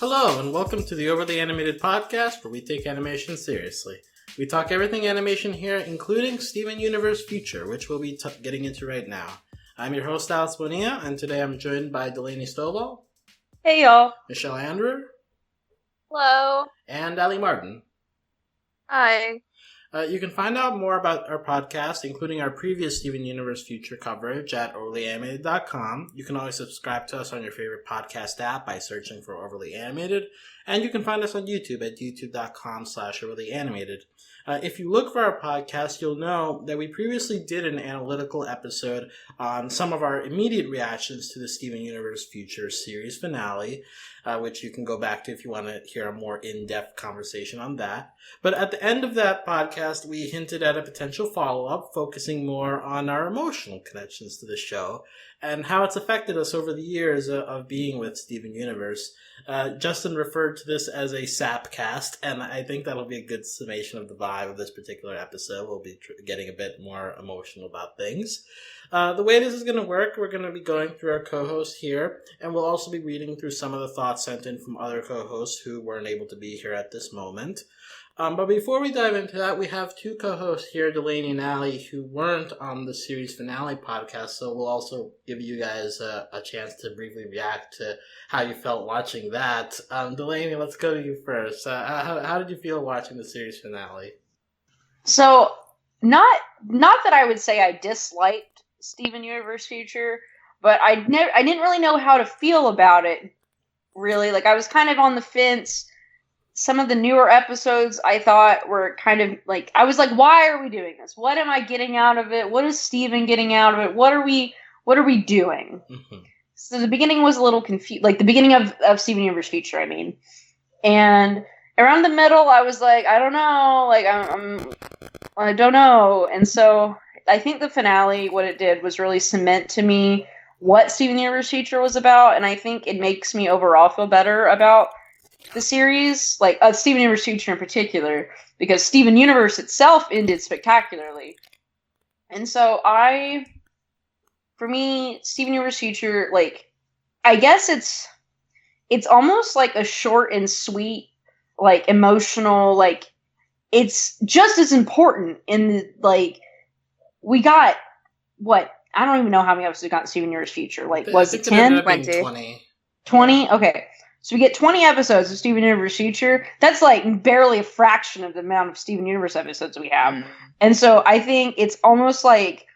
Hello, and welcome to the Overly Animated Podcast, where we take animation seriously. We talk everything animation here, including Steven Universe Future, which we'll be getting into right now. I'm your host, Alex Bonilla, and today I'm joined by Delaney Stovall. Hey, y'all. Michelle Andrew. Hello. And Ali Martin. Hi. You can find out more about our podcast, including our previous Steven Universe Future coverage at overlyanimated.com. You can always subscribe to us on your favorite podcast app by searching for Overly Animated. And you can find us on YouTube at youtube.com/overlyanimated. If you look for our podcast, you'll know that we previously did an analytical episode on some of our immediate reactions to the Steven Universe Future series finale, which you can go back to if you want to hear a more in-depth conversation on that. But at the end of that podcast, we hinted at a potential follow-up, focusing more on our emotional connections to the show and how it's affected us over the years of being with Steven Universe. Justin referred to this as a sap cast, and I think that'll be a good summation of the vibe of this particular episode. We'll be getting a bit more emotional about things. The way this is going to work, we're going to be going through our co-hosts here, and we'll also be reading through some of the thoughts sent in from other co-hosts who weren't able to be here at this moment. But before we dive into that, we have two co-hosts here, Delaney and Ali, who weren't on the series finale podcast, so we'll also give you guys a chance to briefly react to how you felt watching that. Delaney, let's go to you first. How did you feel watching the series finale? So, not that I would say I disliked Steven Universe Future, but I didn't really know how to feel about it, really. Like, I was kind of on the fence. Some of the newer episodes I thought were kind of like, I was like, why are we doing this? What am I getting out of it? What is Steven getting out of it? What are we doing? Mm-hmm. So the beginning was a little confused, like the beginning of Steven Universe Future, I mean. And around the middle, I was like, I don't know, like, I don't know. And so I think the finale, what it did was really cement to me what Steven Universe Future was about. And I think it makes me overall feel better about the series, like Steven Universe Future in particular, because Steven Universe itself ended spectacularly. And so for me, Steven Universe Future, like, I guess it's almost like a short and sweet, like, emotional, like, it's just as important in the, like, we got, what, I don't even know how many episodes we got in Steven Universe Future, like, was it 10? 20. 20? Okay. So we get 20 episodes of Steven Universe Future. That's like barely a fraction of the amount of Steven Universe episodes we have. Mm. And so I think it's almost like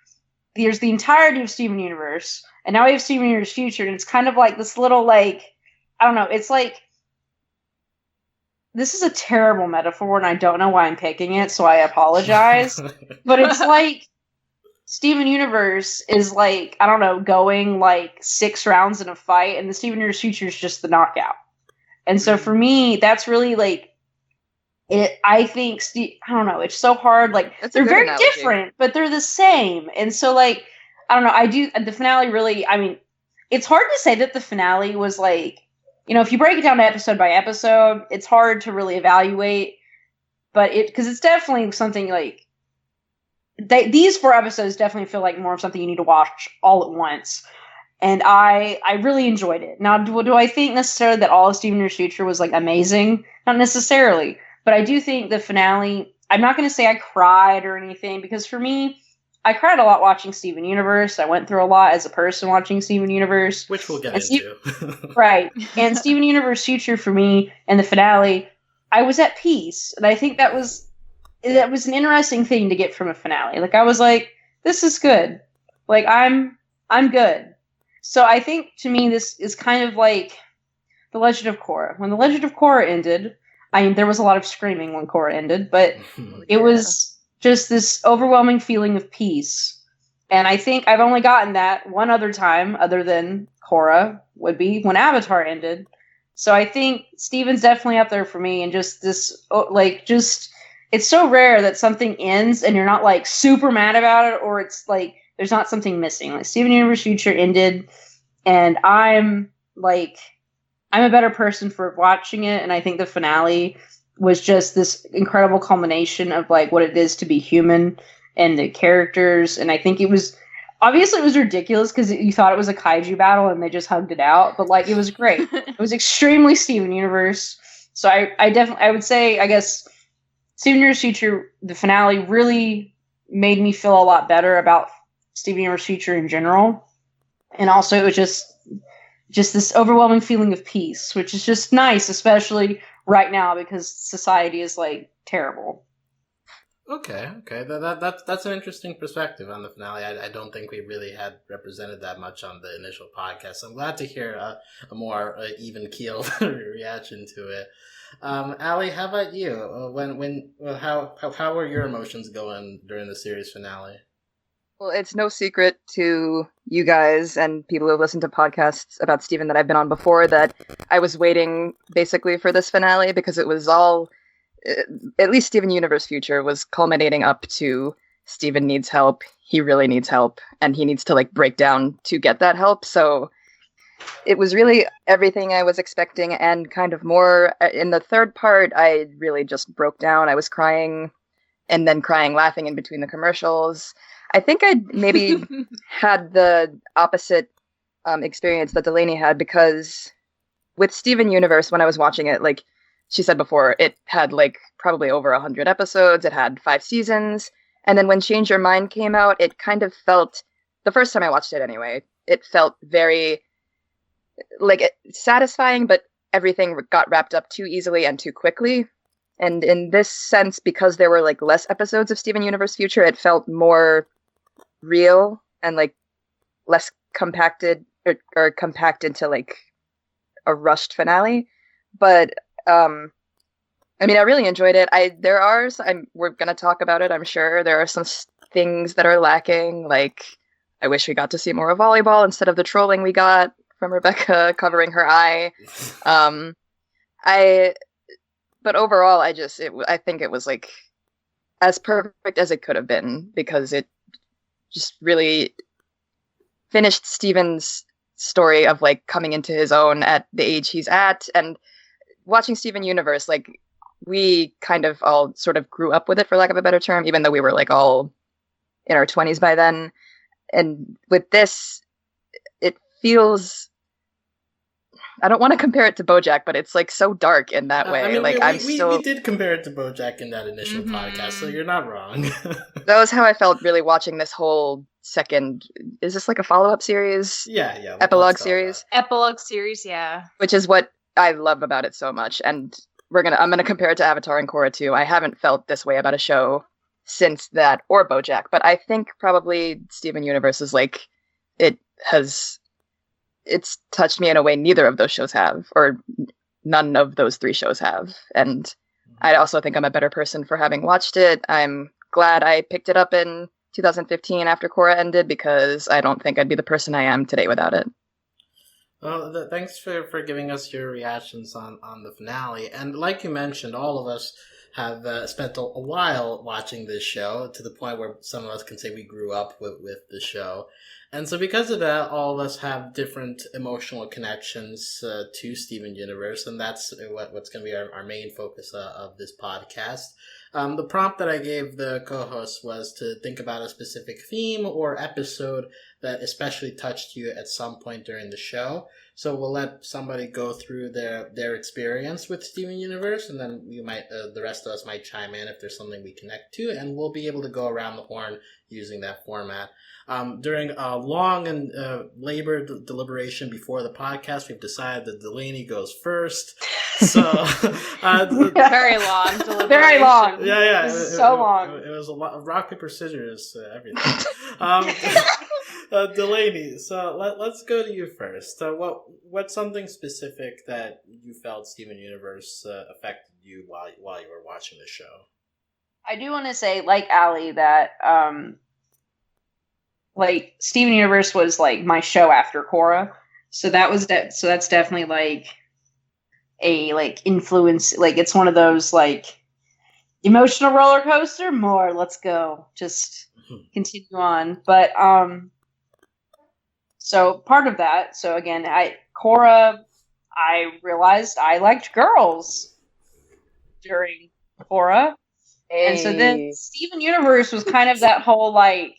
there's the entirety of Steven Universe, and now we have Steven Universe Future, and it's kind of like this little, like, I don't know, it's like, this is a terrible metaphor, and I don't know why I'm picking it, so I apologize. But it's like Steven Universe is like, I don't know, going like 6 rounds in a fight, and the Steven Universe Future is just the knockout. And so for me, that's really like it. I think I don't know. It's so hard. Like, they're very analogy. Different, but they're the same. And so, like, I don't know. The finale really. I mean, it's hard to say that the finale was like, you know, if you break it down episode by episode, it's hard to really evaluate. But because it's definitely something like. These 4 episodes definitely feel like more of something you need to watch all at once. And I really enjoyed it. Now, do I think necessarily that all of Steven Universe Future was, like, amazing? Not necessarily. But I do think the finale, I'm not going to say I cried or anything, because for me, I cried a lot watching Steven Universe. I went through a lot as a person watching Steven Universe. Which we'll get into. Right. And Steven Universe Future for me, and the finale, I was at peace. And I think that was an interesting thing to get from a finale. Like, I was like, this is good. Like, I'm good. So I think, to me, this is kind of like The Legend of Korra. When The Legend of Korra ended, I mean, there was a lot of screaming when Korra ended, but it was just this overwhelming feeling of peace. And I think I've only gotten that one other time, other than Korra, would be when Avatar ended. So I think Steven's definitely up there for me, and just this, like, just... It's so rare that something ends and you're not, like, super mad about it, or it's like there's not something missing. Like, Steven Universe Future ended, and I'm a better person for watching it, and I think the finale was just this incredible culmination of, like, what it is to be human and the characters, and I think it was obviously it was ridiculous because you thought it was a kaiju battle and they just hugged it out, but like it was great. It was extremely Steven Universe. So I would say, I guess, Steven Universe Future, the finale really made me feel a lot better about Steven Universe Future in general. And also it was just this overwhelming feeling of peace, which is just nice, especially right now because society is like terrible. Okay. That's an interesting perspective on the finale. I don't think we really had represented that much on the initial podcast. I'm glad to hear a more even keeled reaction to it. Allie, how about you? How were your emotions going during the series finale? Well, it's no secret to you guys and people who have listened to podcasts about Steven that I've been on before that I was waiting basically for this finale because it was all, at least Steven Universe Future was culminating up to Steven needs help. He really needs help, and he needs to like break down to get that help. So it was really everything I was expecting and kind of more. In the third part, I really just broke down. I was crying and then crying, laughing in between the commercials. I think I maybe had the opposite experience that Delaney had because with Steven Universe, when I was watching it, like she said before, it had like probably over 100 episodes. It had 5 seasons. And then when Change Your Mind came out, it kind of felt, the first time I watched it anyway, it felt very like satisfying, but everything got wrapped up too easily and too quickly. And in this sense, because there were like less episodes of Steven Universe Future, it felt more real and like less compacted or compact into like a rushed finale. But I mean, I really enjoyed it. We're gonna talk about it, I'm sure. There are some things that are lacking. Like, I wish we got to see more of volleyball instead of the trolling we got from Rebecca covering her eye. But overall, I think it was like as perfect as it could have been because it just really finished Steven's story of like coming into his own at the age he's at, and watching Steven Universe, like we kind of all sort of grew up with it, for lack of a better term, even though we were like all in our 20s by then. And with this, it feels, I don't want to compare it to BoJack, but it's like so dark in that way. I mean, we did compare it to BoJack in that initial podcast, so you're not wrong. That was how I felt really watching this whole second. Is this like a follow-up series? Yeah. Epilogue series. Epilogue series, yeah. Which is what I love about it so much, and I'm gonna compare it to Avatar and Korra too. I haven't felt this way about a show since that, or BoJack, but I think probably Steven Universe is like it's touched me in a way neither of those shows have, or none of those 3 shows have. And I also think I'm a better person for having watched it. I'm glad I picked it up in 2015 after Korra ended because I don't think I'd be the person I am today without it. Well, thanks for giving us your reactions on the finale. And like you mentioned, all of us have spent a while watching this show to the point where some of us can say we grew up with the show. And so because of that, all of us have different emotional connections to Steven Universe, and that's what's going to be our main focus of this podcast. The prompt that I gave the co-host was to think about a specific theme or episode that especially touched you at some point during the show. So we'll let somebody go through their experience with Steven Universe, and then we might the rest of us might chime in if there's something we connect to, and we'll be able to go around the horn using that format. During a long and labored deliberation before the podcast, we've decided that Delaney goes first. So Very long deliberation. Very long. Yeah. Long. It was a lot of rock, paper, scissors, everything. Delaney, so let's go to you first. What's something specific that you felt Steven Universe affected you while you were watching the show? I do want to say, like Allie, that like Steven Universe was like my show after Korra, so that's definitely like a like influence. Like it's one of those like emotional roller coaster. More, let's go, just continue on. But so part of that. So again, Korra, I realized I liked girls during Korra. Hey. And so then Steven Universe was kind of that whole like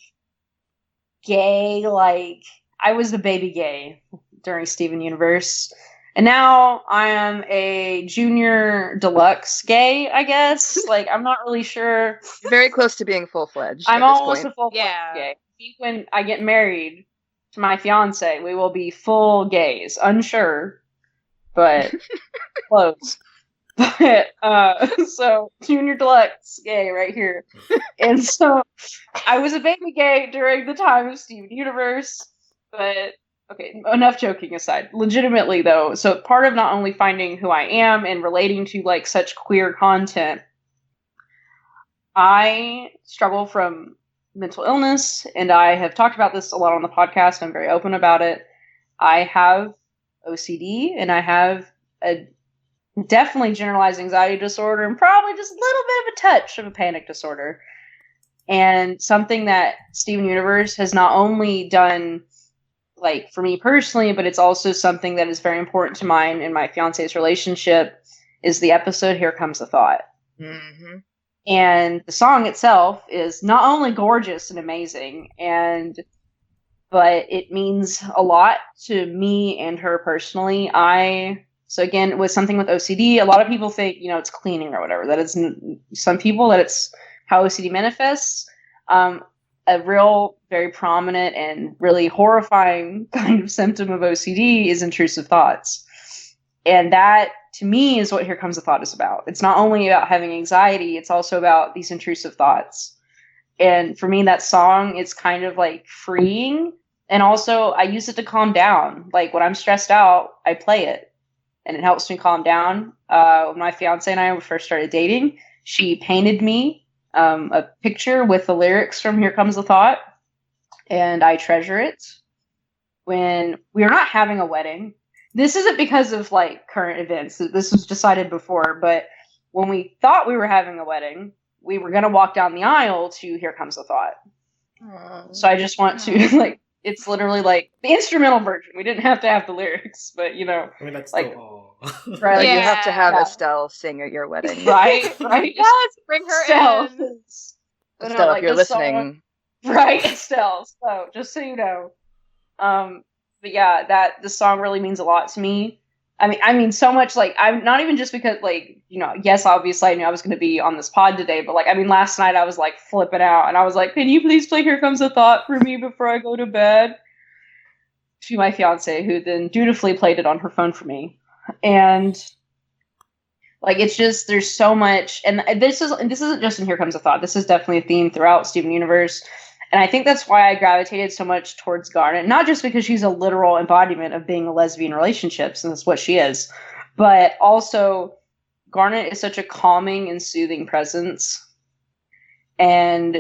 gay, like I was the baby gay during Steven Universe. And now I am a junior deluxe gay, I guess. Like, I'm not really sure. Very close to being full-fledged. I'm at this almost point. a full-fledged gay. I think when I get married to my fiance, we will be full gays. Unsure, but close. But, so, junior deluxe gay right here. And so, I was a baby gay during the time of Steven Universe, but... Okay, enough joking aside. Legitimately, though, so part of not only finding who I am and relating to, like, such queer content, I struggle from mental illness, and I have talked about this a lot on the podcast. I'm very open about it. I have OCD, and I have a definitely generalized anxiety disorder, and probably just a little bit of a touch of a panic disorder. And something that Steven Universe has not only done... like for me personally, but it's also something that is very important to mine and my fiance's relationship is the episode Here Comes the Thought. Mm-hmm. And the song itself is not only gorgeous and amazing, but it means a lot to me and her personally. So again, with something with OCD, a lot of people think, it's cleaning or whatever. That is some people that it's how OCD manifests. A real, very prominent and really horrifying kind of symptom of OCD is intrusive thoughts. And that, to me, is what Here Comes the Thought is about. It's not only about having anxiety, it's also about these intrusive thoughts. And for me, that song, it's kind of like freeing. And also, I use it to calm down. Like, when I'm stressed out, I play it. And it helps me calm down. When my fiance and I first started dating, she painted me a picture with the lyrics from Here Comes the Thought, and I treasure it. When we are not having a wedding, this isn't because of like current events, this was decided before, but when we thought we were having a wedding, we were going to walk down the aisle to Here Comes the Thought. So I just want to like, it's literally like the instrumental version. We didn't have to have the lyrics, but I mean, that's like, right. Like, you have to have Yeah. Estelle sing at your wedding. right. Yes, bring her Estelle. in. Estelle, if you're listening. Right, Estelle. So, just so you know. But yeah, that the song really means a lot to me. I mean, so much, like, I'm not even just because, like, yes, obviously I knew I was going to be on this pod today, but, like, I mean, last night I was, like, flipping out, and I was like, can you please play Here Comes the Thought for me before I go to bed? To my fiance, who then dutifully played it on her phone for me. And, like, it's just, there's so much, and this isn't just in Here Comes the Thought, this is definitely a theme throughout Steven Universe. And I think that's why I gravitated so much towards Garnet. Not just because she's a literal embodiment of being a lesbian relationship, and that's what she is, but also Garnet is such a calming and soothing presence. And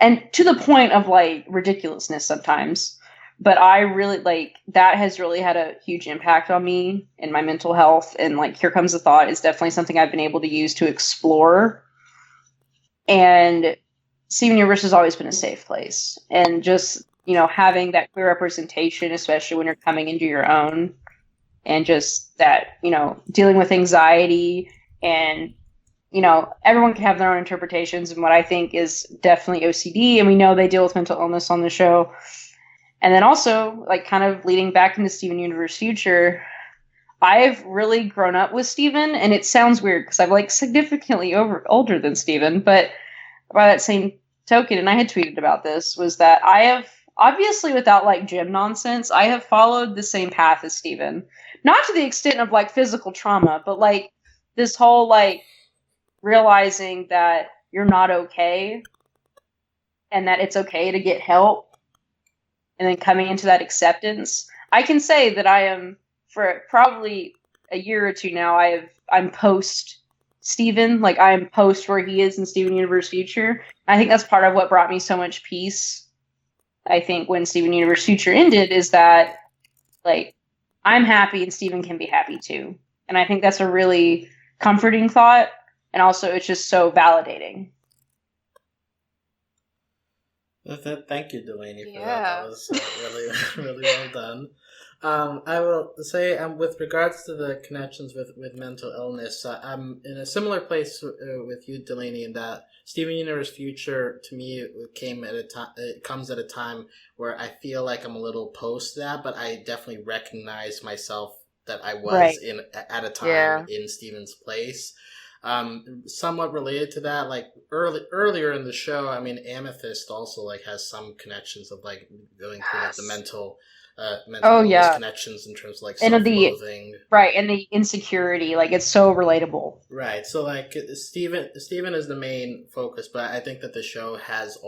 to the point of, like, ridiculousness sometimes. But I really, like, that has really had a huge impact on me and my mental health. And, like, Here Comes the Thought is definitely something I've been able to use to explore. And Steven Universe has always been a safe place. And just, having that queer representation, especially when you're coming into your own, and just that, dealing with anxiety and, everyone can have their own interpretations, and what I think is definitely OCD, and we know they deal with mental illness on the show. And then also, like, kind of leading back into Steven Universe Future, I've really grown up with Steven, and it sounds weird because I'm, like, significantly older than Steven, but by that same token, and I had tweeted about this, was that I have, obviously without, like, gym nonsense, I have followed the same path as Steven. Not to the extent of, like, physical trauma, but, like, this whole, like, realizing that you're not okay, and that it's okay to get help, and then coming into that acceptance. I can say that I am, for probably a year or two now, I'm post Steven, like, I'm post where he is in Steven Universe Future. I think that's part of what brought me so much peace. I think when Steven Universe Future ended is that, like, I'm happy and Steven can be happy too. And I think that's a really comforting thought. And also it's just so validating. Thank you, Delaney, for that. Yeah. That was really, really well done. I will say, with regards to the connections with mental illness, I'm in a similar place with you, Delaney, in that Steven Universe Future to me it comes at a time where I feel like I'm a little post that, but I definitely recognize myself that I was at a time in Steven's place. Somewhat related to that, like earlier in the show, I mean, Amethyst also like has some connections of like going through like the mental illness connections in terms of like self-loathing, and the insecurity, like it's so relatable, right? So like Steven is the main focus, but I think that the show has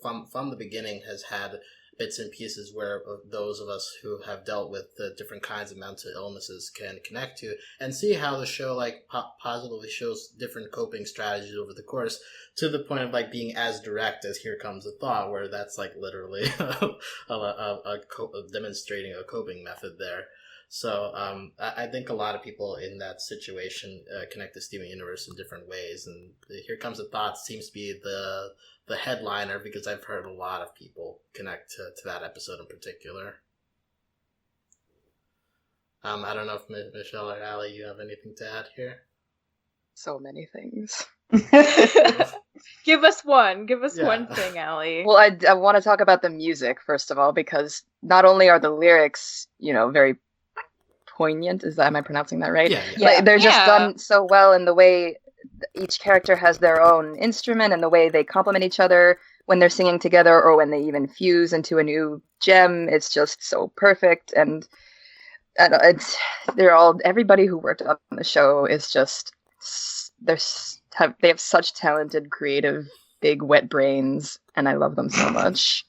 from the beginning has had bits and pieces where those of us who have dealt with the different kinds of mental illnesses can connect to and see how the show like positively shows different coping strategies over the course, to the point of like being as direct as Here Comes a Thought, where that's like literally demonstrating a coping method there. So I think a lot of people in that situation connect to Steven Universe in different ways, and Here Comes a Thought seems to be the headliner, because I've heard a lot of people connect to that episode in particular. I don't know if Michelle or Allie, you have anything to add here? So many things. Give us one thing, Allie. Well, I want to talk about the music, first of all, because not only are the lyrics, very poignant, am I pronouncing that right? Yeah. Like, they're just done so well in the way each character has their own instrument and the way they complement each other when they're singing together or when they even fuse into a new gem. It's just so perfect, and everybody who worked on the show is just they have such talented, creative, big wet brains, and I love them so much.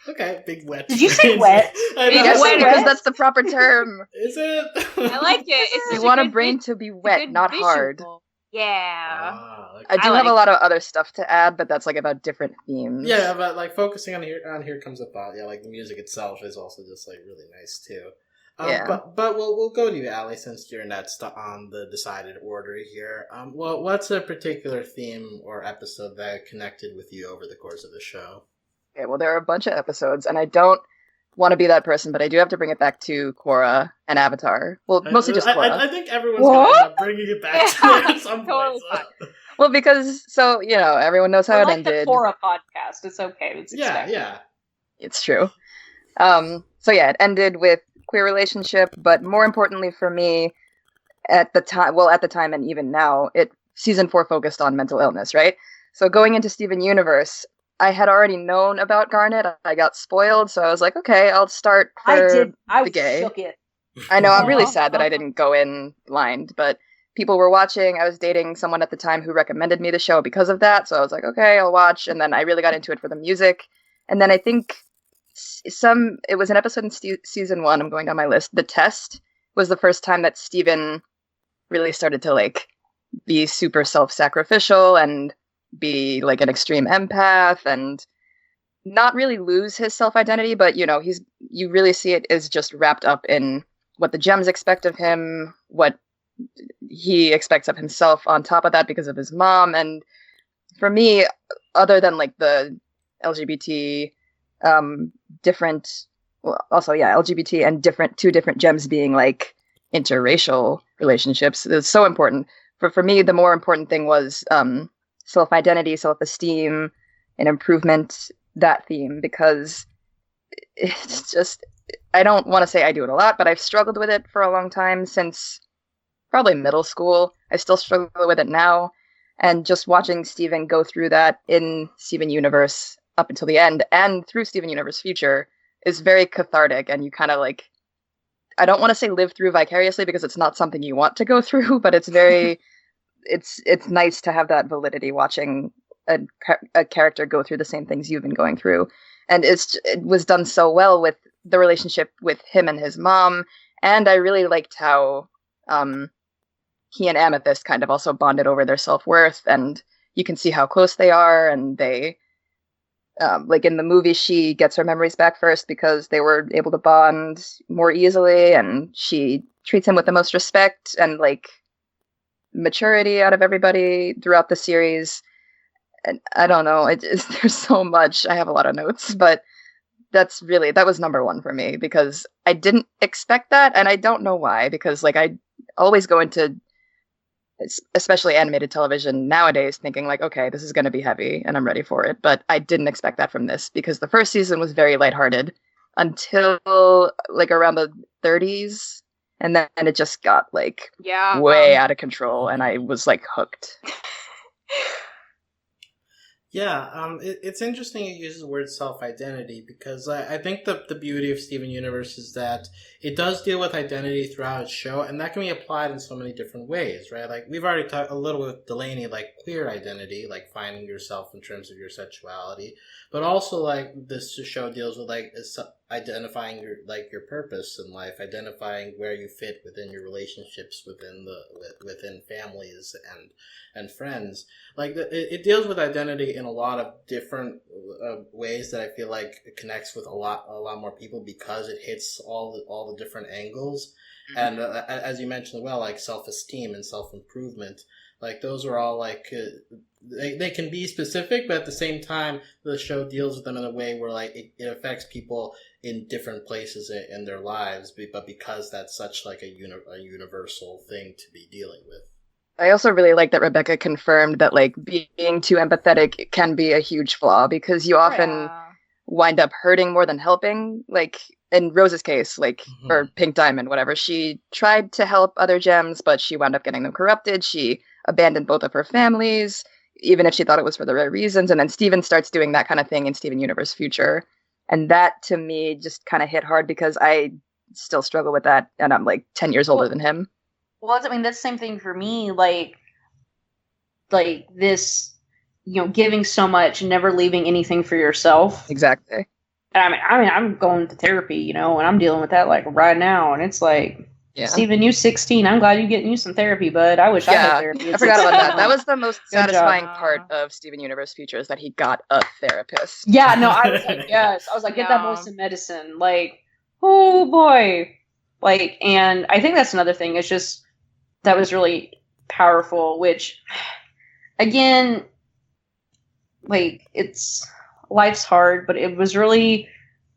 Okay, big wet. Did you say wet? Yes, because that's the proper term. Is it? I like it. You want a brain to be wet, not visual. Hard. Yeah. Okay. I do have a lot of other stuff to add, but that's like about different themes. Yeah, but like focusing on Here Comes a Thought. Yeah, like the music itself is also just like really nice too. But we'll go to you, Allie, since you're next on the decided order here. Well, what's a particular theme or episode that connected with you over the course of the show? Okay, well, there are a bunch of episodes, and I don't want to be that person, but I do have to bring it back to Korra and Avatar. Well, mostly just Korra. I think everyone's going to end up bringing it back to it at some point. So. Well, because, everyone knows how it ended. The Korra podcast. It's okay. It's expected. Yeah. It's true. It ended with queer relationship, but more importantly for me, at the time and even now, season 4 focused on mental illness, right? So going into Steven Universe, I had already known about Garnet. I got spoiled, so I was like, okay, I'll start for the gay. Shook it. I know, I'm really sad that I didn't go in blind, but people were watching. I was dating someone at the time who recommended me the show because of that, so I was like, okay, I'll watch, and then I really got into it for the music. And then I think it was an episode in season 1, I'm going down my list, The Test was the first time that Steven really started to, like, be super self-sacrificial and be like an extreme empath and not really lose his self-identity, but you really see it is just wrapped up in what the gems expect of him, what he expects of himself on top of that because of his mom. And for me, other than like the LGBT LGBT and two different gems being like interracial relationships, it's so important. For me, the more important thing was self-identity, self-esteem, and improvement, that theme, because it's just, I don't want to say I do it a lot, but I've struggled with it for a long time, since probably middle school. I still struggle with it now, and just watching Steven go through that in Steven Universe up until the end, and through Steven Universe Future, is very cathartic, and you kind of like, I don't want to say live through vicariously, because it's not something you want to go through, but it's very... It's nice to have that validity watching a character go through the same things you've been going through. And it was done so well with the relationship with him and his mom. And I really liked how he and Amethyst kind of also bonded over their self-worth. And you can see how close they are. And they, like in the movie, she gets her memories back first because they were able to bond more easily. And she treats him with the most respect and like maturity out of everybody throughout the series. And I don't know. There's so much. I have a lot of notes, but that was number one for me because I didn't expect that, and I don't know why. Because like I always go into, especially animated television nowadays, thinking like, okay, this is going to be heavy, and I'm ready for it. But I didn't expect that from this because the first season was very lighthearted until like around the 30s, and then it just got like way out of control, and I was like hooked. Yeah, it's interesting it uses the word self-identity because I think the beauty of Steven Universe is that it does deal with identity throughout its show, and that can be applied in so many different ways, right? Like, we've already talked a little with Delaney, like queer identity, like finding yourself in terms of your sexuality, but also like this show deals with like identifying your purpose in life, identifying where you fit within your relationships within families and friends. Like it deals with identity in a lot of different ways that I feel like it connects with a lot more people because it hits all the different angles. Mm-hmm. And as you mentioned, well, like self-esteem and self-improvement, like those are all like they can be specific, but at the same time, the show deals with them in a way where like it affects people in different places in their lives, but because that's such like a universal thing to be dealing with. I also really like that Rebecca confirmed that like being too empathetic can be a huge flaw because you often wind up hurting more than helping. Like in Rose's case, like or Pink Diamond, whatever, she tried to help other gems, but she wound up getting them corrupted. She abandoned both of her families, even if she thought it was for the right reasons. And then Steven starts doing that kind of thing in Steven Universe Future. And that to me just kind of hit hard because I still struggle with that, and I'm like 10 years older than him. Well, I mean, that's the same thing for me. Like this, giving so much and never leaving anything for yourself. Exactly. And I mean, I'm going to therapy, and I'm dealing with that like right now. And it's like, Steven, you 16. I'm glad you're getting you some therapy, bud. I wish I had therapy. I forgot about that. That was the most satisfying part of Steven Universe Future is that he got a therapist. Yeah, no, I was like, yes. I was like, get that boy some medicine. Like, oh boy. Like, and I think that's another thing. It's just, that was really powerful, which, again, like, life's hard, but it was really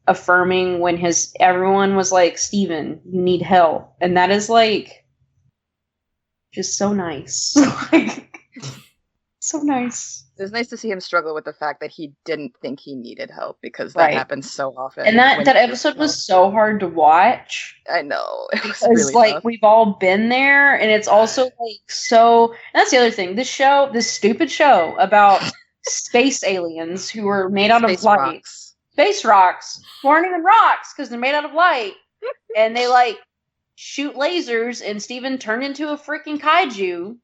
affirming when everyone was like, Steven, you need help. And that is, like, just so nice. Like, so nice. It was nice to see him struggle with the fact that he didn't think he needed help because that happens so often. And that episode was so hard to watch. I know. It was because really like tough. We've all been there, and it's also like so. And that's the other thing. This stupid show about space aliens who are made out of light, space rocks, who aren't even rocks because they're made out of light, and they like shoot lasers. And Steven turned into a freaking kaiju.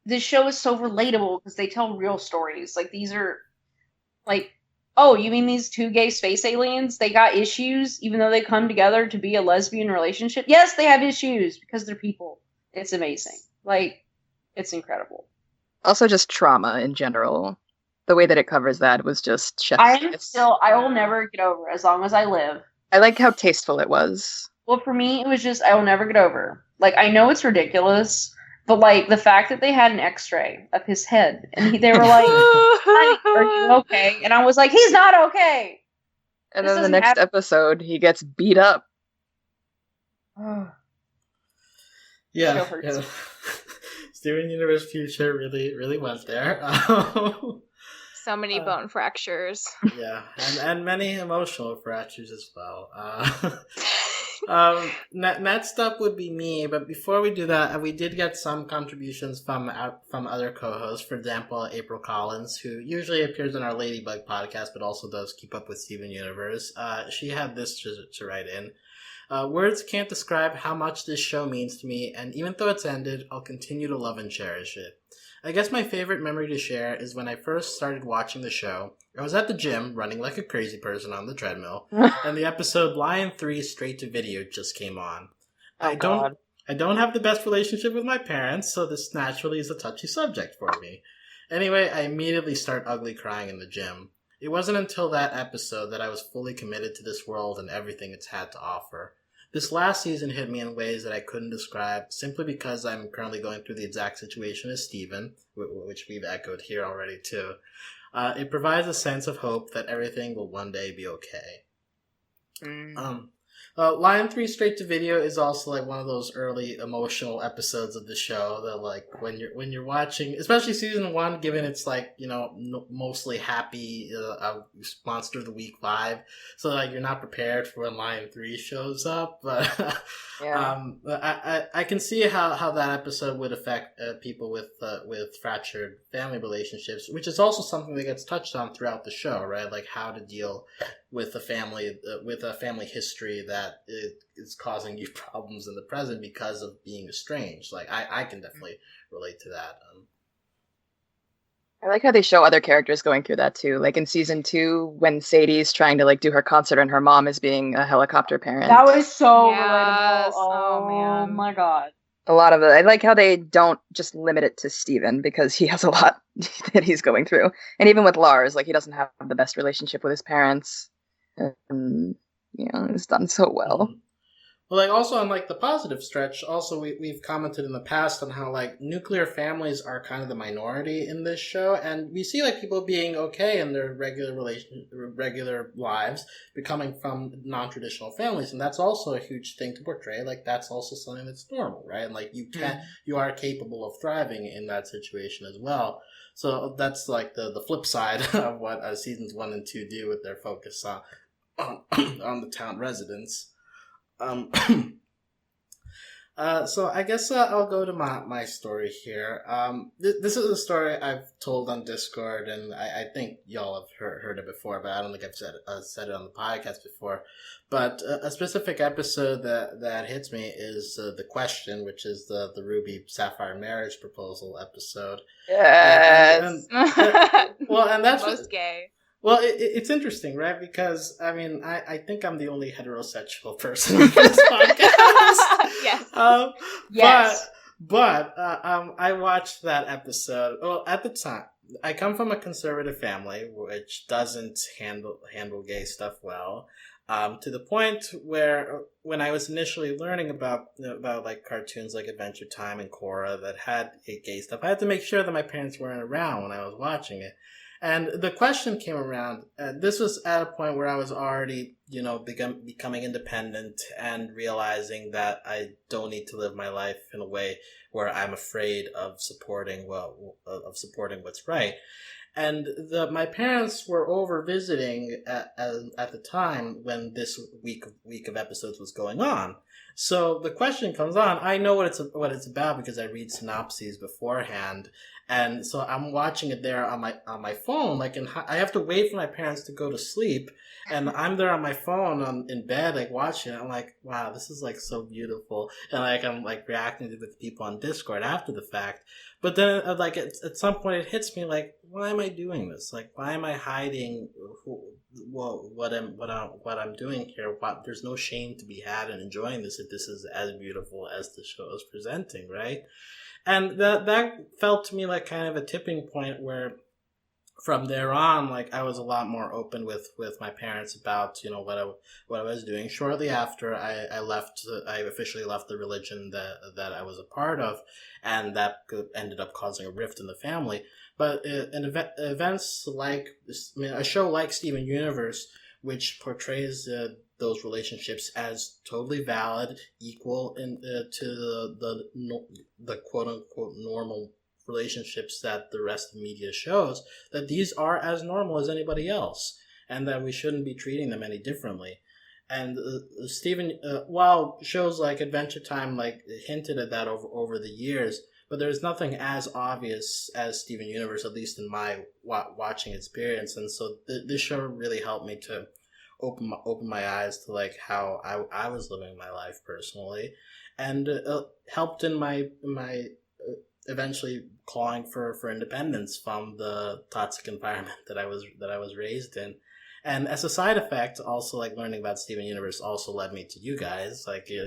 This show is so relatable because they tell real stories. Like, these are, like, oh, you mean these two gay space aliens? They got issues, even though they come together to be a lesbian relationship? Yes, they have issues because they're people. It's amazing. Like, it's incredible. Also, just trauma in general. The way that it covers that was just chef's kiss. I will never get over as long as I live. I like how tasteful it was. Well, for me, it was just, I will never get over. Like, I know it's ridiculous. But, like, the fact that they had an x-ray of his head, and they were like, are you okay? And I was like, he's not okay! And then the next episode, he gets beat up. Yeah. Steven Universe Future really went there. So many bone fractures. Yeah, and many emotional fractures as well. Next up would be me, but before we do that, we did get some contributions from other co-hosts. For example, April Collins, who usually appears in our Ladybug podcast, but also does Keep Up with Steven Universe. She had this to write in. Words can't describe how much this show means to me, and even though it's ended, I'll continue to love and cherish it. I guess my favorite memory to share is when I first started watching the show. I was at the gym, running like a crazy person on the treadmill, and the episode Lion 3 Straight to Video just came on. I don't have the best relationship with my parents, so this naturally is a touchy subject for me. Anyway, I immediately start ugly crying in the gym. It wasn't until that episode that I was fully committed to this world and everything it's had to offer. this last season hit me in ways that I couldn't describe, simply because I'm currently going through the exact situation as Steven, which we've echoed here already too. It provides a sense of hope that everything will one day be okay. Lion 3 Straight to Video is also like one of those early emotional episodes of the show that, like, when you're watching, especially season 1, given it's like, you know, mostly happy Monster of the Week vibe, so like you're not prepared for when Lion 3 shows up. But I can see how that episode would affect people with fractured family relationships, which is also something that gets touched on throughout the show, right? Like how to deal with a family history that is causing you problems in the present because of being estranged. Like I can definitely relate to that. I like how they show other characters going through that too. Like in season 2, when Sadie's trying to like do her concert and her mom is being a helicopter parent. That was so Yes. relatable. Oh, man. My god. A lot of it. I like how they don't just limit it to Steven, because he has a lot that he's going through. And even with Lars, like he doesn't have the best relationship with his parents. And, you know, it's done so well. Well, like also on like the positive stretch, also we've commented in the past on how like nuclear families are kind of the minority in this show, and we see like people being okay in their regular lives, becoming from non-traditional families, and that's also a huge thing to portray. Like that's also something that's normal, right? And like you are capable of thriving in that situation as well. So that's like the flip side of what seasons 1 and 2 do with their focus on the town residents. So I guess I'll go to my story here. This is a story I've told on Discord, and I think y'all have heard it before, but I don't think I've said it on the podcast before. But a specific episode that hits me is The Question, which is the Ruby Sapphire marriage proposal episode. Yes. And that's most gay. Well, it's interesting, right? Because, I mean, I think I'm the only heterosexual person on this podcast. Yes. Yes. But I watched that episode. Well, at the time, I come from a conservative family, which doesn't handle gay stuff well. To the point where when I was initially learning about like cartoons like Adventure Time and Korra that had gay stuff, I had to make sure that my parents weren't around when I was watching it. And The Question came around. This was at a point where I was already, you know, becoming independent and realizing that I don't need to live my life in a way where I'm afraid of supporting what's right. And my parents were over visiting at the time when this week of episodes was going on. So The Question comes on. I know what it's about because I read synopses beforehand. And so I'm watching it there on my phone, like, and I have to wait for my parents to go to sleep, and I'm there on my phone in bed, like watching it. I'm like, wow, this is like so beautiful, and like I'm like reacting to the people on Discord after the fact. But then, like at some point, it hits me like, why am I doing this? Like, why am I hiding what I'm doing here? There's no shame to be had in enjoying this if this is as beautiful as the show is presenting, right? And that felt to me like kind of a tipping point where from there on, like I was a lot more open with my parents about, you know, what I was doing. Shortly after I officially left the religion that I was a part of, and that ended up causing a rift in the family. But events like a show like Steven Universe, which portrays those relationships as totally valid, equal to the quote unquote normal relationships that the rest of media shows, that these are as normal as anybody else, and that we shouldn't be treating them any differently. And Steven, while shows like Adventure Time like hinted at that over the years, but there's nothing as obvious as Steven Universe, at least in my watching experience. And so this show really helped me to open my eyes to like how I was living my life personally, and helped in my eventually clawing for independence from the toxic environment that I was raised in. And as a side effect, also like learning about Steven Universe also led me to you guys, like being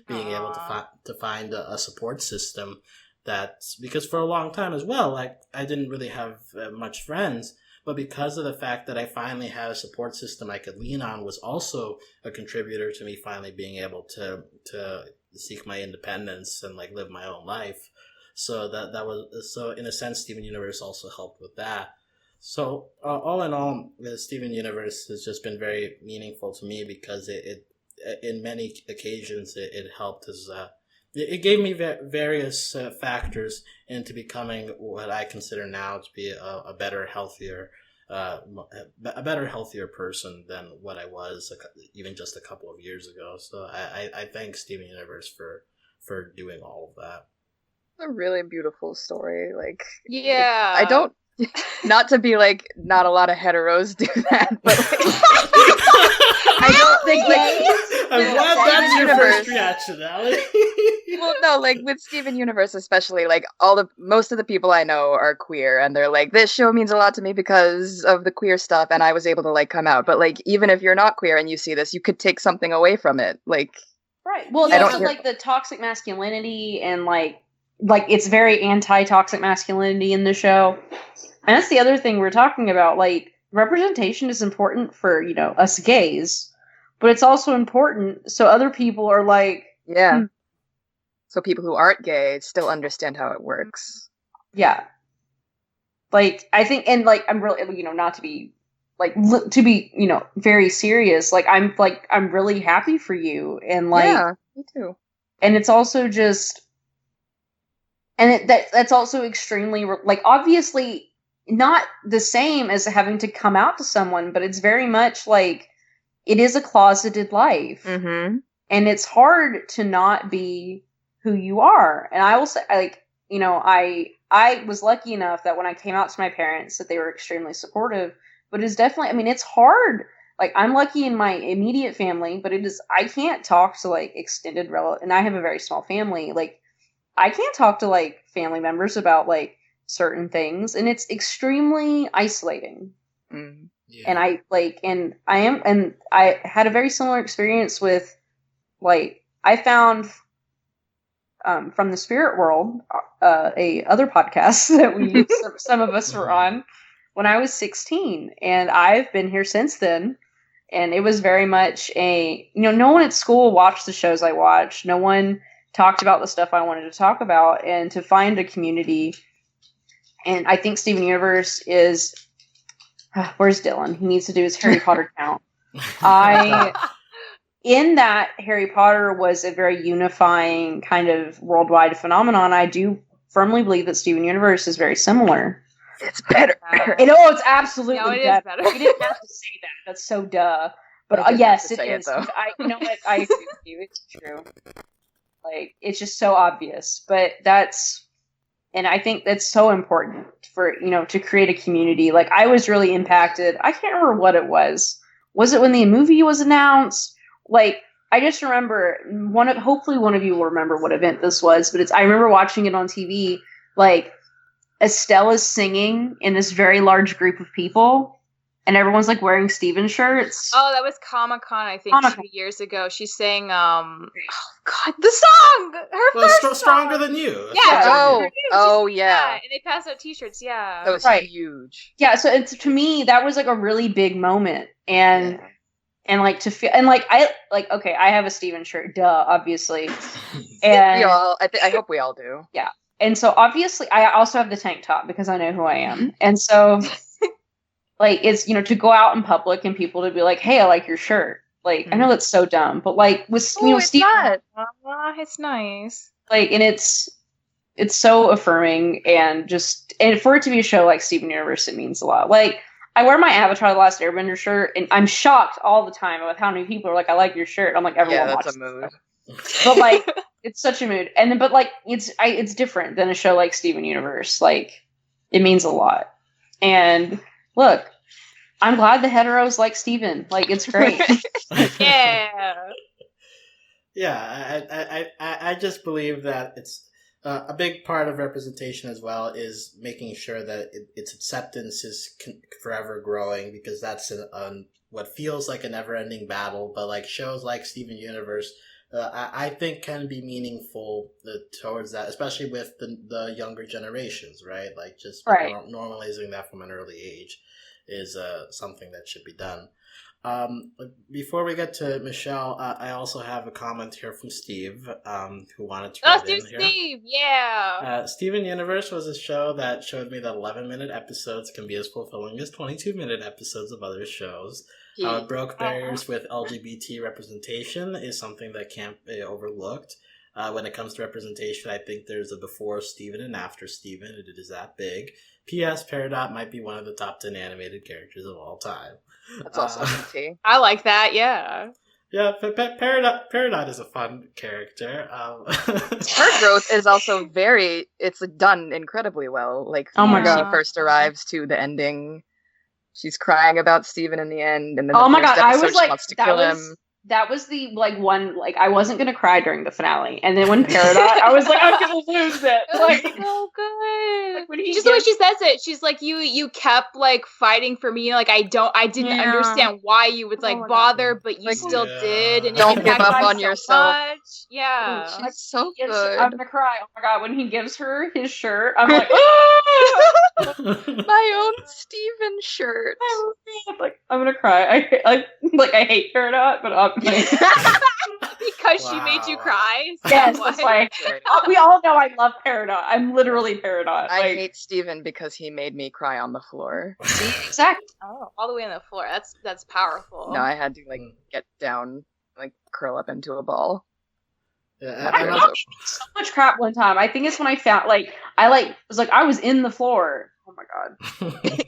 able to find a support system That's because for a long time as well, like I didn't really have much friends, but because of the fact that I finally had a support system I could lean on was also a contributor to me finally being able to seek my independence and like live my own life. So that was so in a sense, Steven Universe also helped with that. So all in all, the Steven Universe has just been very meaningful to me because it in many occasions it helped as it gave me various factors into becoming what I consider now to be a better, healthier, person than what I was even just a couple of years ago. So I thank Steven Universe for doing all of that. It's a really beautiful story. Like, Yeah. I don't, not to be like, not a lot of heteros do that, but like, I don't think like I'm glad that's your Universe. first reaction, Allie. Well, no, like with Steven Universe especially, like most of the people I know are queer, and they're like, this show means a lot to me because of the queer stuff, and I was able to like come out. But like, even if you're not queer and you see this, you could take something away from it. Like, Right. Well, I there's don't like the toxic masculinity and like it's very anti-toxic masculinity in the show. And that's the other thing we're talking about. Like, representation is important for, us gays, but it's also important so other people are like, yeah. So people who aren't gay still understand how it works. yeah. Like, I think, and like, I'm really, not to be like, to be, very serious. Like, I'm really happy for you. And like, yeah, me too. And it's also just, and that's also extremely, like, obviously not the same as having to come out to someone, but it's very much like, it is a closeted life. Mm-hmm. And it's hard to not be who you are. And I will say, like, I was lucky enough that when I came out to my parents that they were extremely supportive, but it's definitely, it's hard. Like, I'm lucky in my immediate family, but I can't talk to like extended relatives, and I have a very small family. Like, I can't talk to like family members about like certain things, and it's extremely isolating. Mm. Yeah. And I had a very similar experience with, like, I found from the spirit world, a other podcast that some of us were on when I was 16, and I've been here since then. And it was very much no one at school watched the shows I watched. No one talked about the stuff I wanted to talk about, and to find a community. And I think Steven Universe is, where's Dylan? He needs to do his Harry Potter count. In that, Harry Potter was a very unifying kind of worldwide phenomenon. I do firmly believe that Steven Universe is very similar. It's better. It's absolutely better. better. You didn't have to say that. That's so duh. But I did yes, have to it say it, is. though. You know what? I agree with you. It's true. Like, it's just so obvious. But and I think that's so important for, to create a community. Like, I was really impacted. I can't remember what it was. Was it when the movie was announced? Like, I just remember hopefully one of you will remember what event this was, but I remember watching it on TV, like, Estella's singing in this very large group of people, and everyone's like wearing Steven shirts. Oh, that was Comic-Con, I think, 2 years ago. She sang, oh God, the song! Her first song! Stronger Than You. Yeah. Yeah. And they passed out t-shirts, yeah. That was Right. huge. Yeah, so to me, that was like a really big moment. And like to feel, and like okay, I have a Steven shirt, duh, obviously. And I hope we all do. Yeah. And so obviously I also have the tank top because I know who I am. And so like, it's, to go out in public and people to be like, hey, I like your shirt. Like, I know that's so dumb, but like with it's Steve, not. It's nice. like, and it's so affirming, and for it to be a show like Steven Universe, it means a lot. Like, I wear my Avatar: The Last Airbender shirt, and I'm shocked all the time with how many people are like, I like your shirt. I'm like, everyone Yeah, watches that's a mood. But like, it's such a mood. And then, but like, it's different than a show like Steven Universe. Like, it means a lot. And look, I'm glad the heteros like Steven. Like, it's great. Yeah. Yeah, I just believe that it's a big part of representation as well is making sure that its acceptance is forever growing, because that's what feels like a never-ending battle. But like shows like Steven Universe I think can be meaningful towards that, especially with the younger generations, right? Like just normalizing that from an early age is something that should be done. Before we get to Michelle, I also have a comment here from Steve, who wanted to write in here. Steve, yeah. Steven Universe was a show that showed me that 11-minute episodes can be as fulfilling as 22-minute episodes of other shows. How it broke barriers with LGBT representation is something that can't be overlooked. When it comes to representation, I think there's a before Steven and after Steven. It is that big. P.S. Peridot might be one of the top 10 animated characters of all time. That's also tea. I like that, yeah. Yeah, Peridot is a fun character. Her growth is also it's done incredibly well. Like, when she first arrives to the ending, she's crying about Steven in the end, and then I was she like, wants to kill him. That was the one, like, I wasn't gonna cry during the finale, and then when Peridot, I was like, I'm gonna lose it. Like, so good. Like, when he just the way she says it, she's like, you kept like fighting for me. Like, I didn't understand why you would like bother, but you still did. And don't give up on yourself. Much. Yeah, she's so good. I'm gonna cry. Oh my god, when he gives her his shirt, I'm like, my own Steven shirt. Like, I'm gonna cry. I hate Peridot, but because she made you cry. Yes, it's like we all know I love Peridot. I'm literally Peridot. I hate Steven because he made me cry on the floor. See, exactly. Oh, all the way on the floor. That's powerful. No, I had to get down, curl up into a ball. Yeah, I got so much crap one time. I think it's when I found I was in the floor. Oh my god.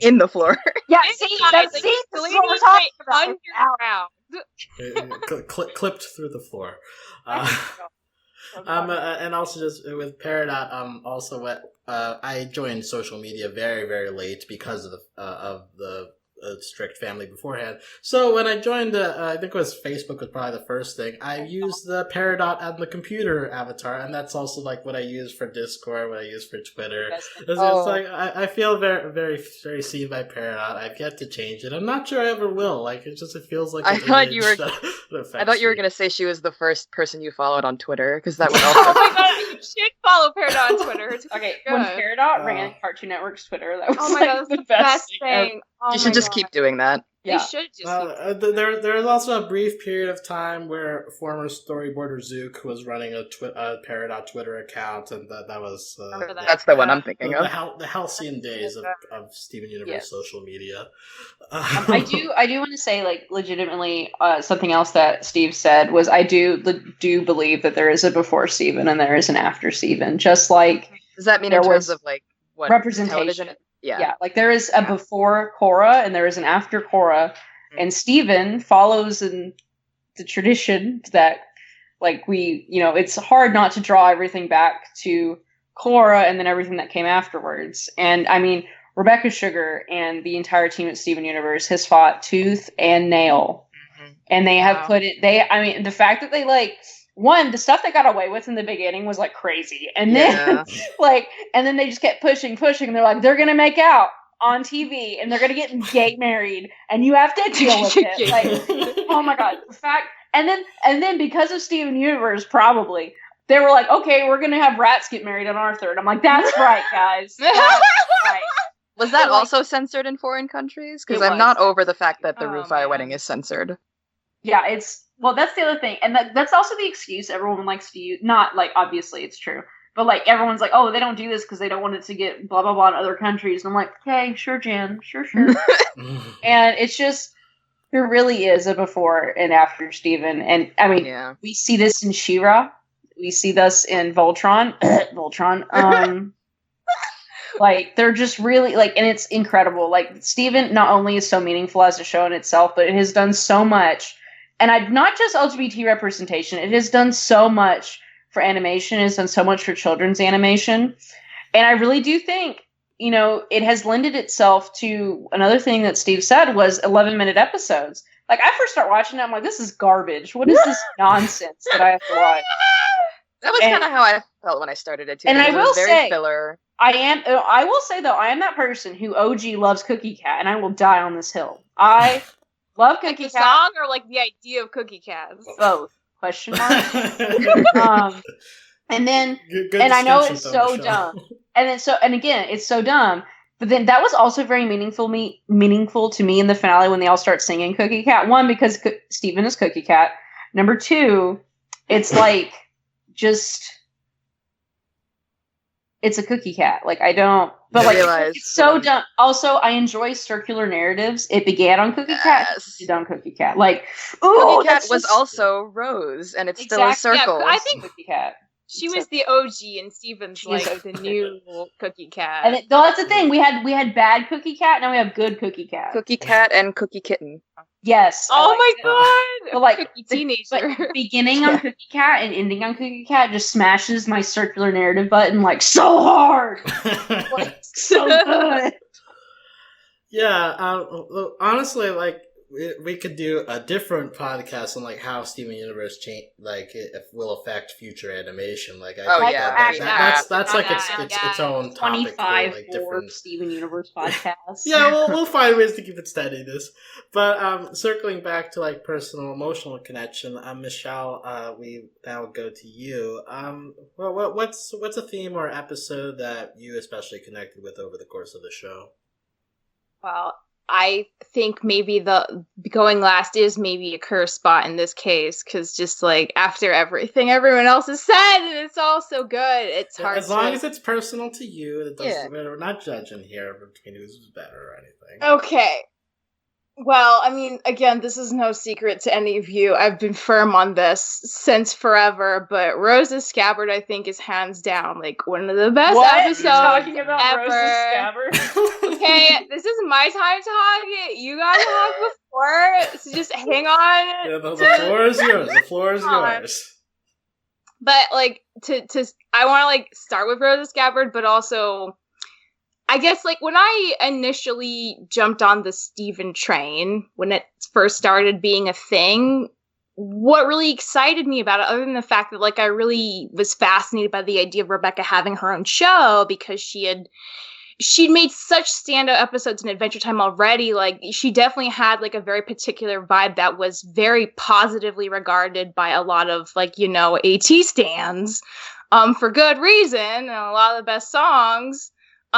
In the floor. Yeah, see, that's what we're talking about. Underground. Clipped through the floor. And also just with Peridot, also I joined social media very, very late because of the strict family beforehand. So when I joined, I think it was Facebook was probably the first thing. I used the Peridot on the computer avatar, and that's also like what I use for Discord, what I use for Twitter. It's like I feel very, very, very seen by Peridot. I've yet to change it. I'm not sure I ever will. Like it feels like I thought you were going to say she was the first person you followed on Twitter, because that would also. Oh my god, you should follow Peridot on Twitter. Okay, when Peridot ran Cartoon Network's Twitter, that was oh my god, the best thing. You should just keep doing that. Yeah. They should just. There was also a brief period of time where former storyboarder Zook was running a Peridot Twitter account, and that was. That's the one I'm thinking of. The halcyon days of Steven Universe social media. I do want to say, like, legitimately, something else that Steve said was I do believe that there is a before Steven and there is an after Steven. Just like, does that mean in terms of like what representation? Television? Yeah, like there is a before Korra and there is an after Korra, and Steven follows in the tradition that, like, it's hard not to draw everything back to Korra and then everything that came afterwards. And I mean, Rebecca Sugar and the entire team at Steven Universe has fought tooth and nail, and they have put it. The fact that they the stuff they got away with in the beginning was like crazy, and then and then they just kept pushing, and they're like, they're gonna make out on TV and they're gonna get gay married, and you have to deal with it. Like, oh my god, the fact, and then because of Steven Universe, probably they were like, okay, we're gonna have rats get married on Arthur, and I'm like, that's right, guys. That's right. Was that also censored in foreign countries? Because I'm not over the fact that the Rufai wedding is censored. Yeah, that's the other thing. And that's also the excuse everyone likes to use. Not, like, obviously it's true. But, like, everyone's like, oh, they don't do this because they don't want it to get blah, blah, blah in other countries. And I'm like, okay, sure, Jan. Sure. And it's just, there really is a before and after Steven. And, I mean, we see this in She-Ra. We see this in Voltron. Voltron. Like, they're just really, like, and it's incredible. Like, Steven not only is so meaningful as a show in itself, but it has done so much. And not just LGBT representation, it has done so much for animation, it has done so much for children's animation. And I really do think, it has lended itself to another thing that Steve said was 11-minute episodes. Like, I first start watching it, I'm like, this is garbage. What is this nonsense that I have to watch? That was kind of how I felt when I started it, too. And I will say, filler. I will say, though, I am that person who OG loves Cookie Cat, and I will die on this hill. I love Cookie Cat. The song or, like, the idea of Cookie Cats? Both. Question mark. And then, good and I know it's distinction, though, so Michelle. dumb. And again, it's so dumb. But then that was also very meaningful to me in the finale when they all start singing Cookie Cat. One, because Steven is Cookie Cat. Number two, it's like it's a cookie cat. Like, I don't, but like, it's so dumb. Also, I enjoy circular narratives. It began on Cookie Cat, it ended on Cookie Cat. Like, Cookie Cat was also Rose, and it's still a circle. Yeah, I think Cookie Cat. She was the OG, and Steven's like the new Cookie Cat. And that's the thing. We had bad Cookie Cat, now we have good Cookie Cat. Cookie Cat and Cookie Kitten. Yes. Oh my god! But like Cookie Teenager. But beginning on Cookie Cat and ending on Cookie Cat just smashes my circular narrative button like so hard. Like, so good. Yeah. Honestly, like we could do a different podcast on like how Steven Universe it will affect future animation. Like, that's like its own topic. 25 like different Steven Universe podcasts. Yeah, we'll find ways to keep it steady. But circling back to like personal emotional connection, Michelle, we now go to you. What's a theme or episode that you especially connected with over the course of the show? Well, I think maybe the going last is maybe a curse spot in this case, because just like after everything everyone else has said, and it's all so good, it's hard. As long as it's personal to you, it doesn't matter. We're not judging here between who's better or anything. Okay. Well, I mean, again, this is no secret to any of you. I've been firm on this since forever, but Rose's Scabbard, I think, is hands down like one of the best episodes You're talking about ever. Rose's Scabbard? Okay, this is my time to hog it. You guys have before, so just hang on. Yeah, the floor is yours. The floor is yours. But like I want to like start with Rose's Scabbard, but also, I guess, like, when I initially jumped on the Steven train, when it first started being a thing, what really excited me about it, other than the fact that, like, I really was fascinated by the idea of Rebecca having her own show, because she'd made such stand-out episodes in Adventure Time already. Like, she definitely had, like, a very particular vibe that was very positively regarded by a lot of, like, AT stans, for good reason, and a lot of the best songs.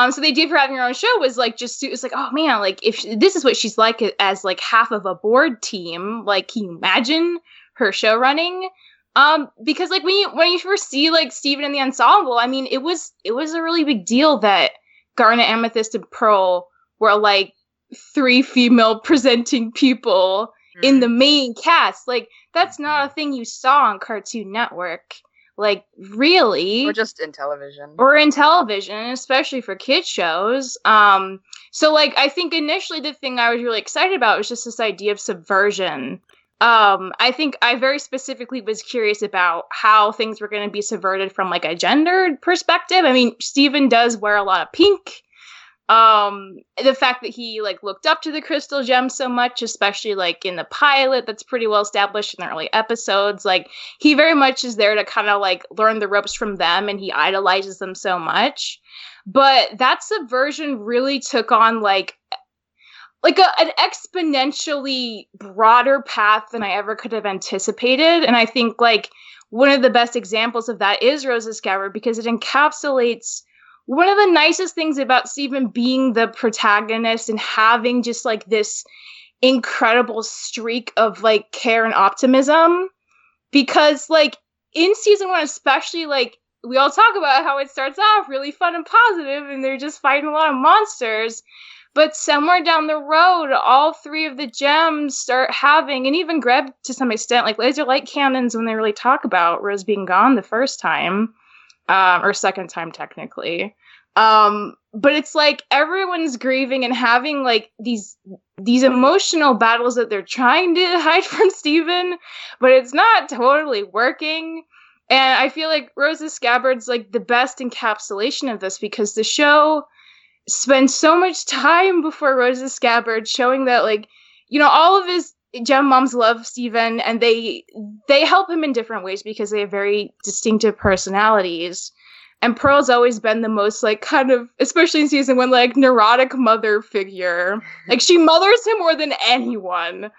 So the idea for having her own show was like it's like, oh man, like if this is what she's like as like half of a board team, like can you imagine her show running? Because like when you first see like Steven in the ensemble, I mean it was a really big deal that Garnet, Amethyst, and Pearl were like 3 female presenting people in the main cast. Like that's not a thing you saw on Cartoon Network. Like, really. Or just in television. Or in television, especially for kids shows. So, like, I think initially the thing I was really excited about was just this idea of subversion. I think I very specifically was curious about how things were going to be subverted from, like, a gendered perspective. I mean, Steven does wear a lot of pink. The fact that he like looked up to the Crystal Gems so much, especially like in the pilot, that's pretty well established in the early episodes. Like he very much is there to kind of like learn the ropes from them, and he idolizes them so much. But that subversion really took on like an exponentially broader path than I ever could have anticipated. And I think like one of the best examples of that is Rose's Scabbard, because it encapsulates one of the nicest things about Steven being the protagonist and having just like this incredible streak of like care and optimism. Because like in season 1, especially, like we all talk about how it starts off really fun and positive and they're just fighting a lot of monsters. But somewhere down the road, all 3 of the gems start having, and even Greb to some extent, like laser light cannons when they really talk about Rose being gone the first time. Or second time technically. But it's like everyone's grieving and having like these emotional battles that they're trying to hide from Steven, but it's not totally working. And I feel like Rose's Scabbard's like the best encapsulation of this, because the show spends so much time before Rose's Scabbard showing that like, all of his gem moms love Steven, and they help him in different ways because they have very distinctive personalities. And Pearl's always been the most like kind of, especially in season 1, like neurotic mother figure. Like she mothers him more than anyone.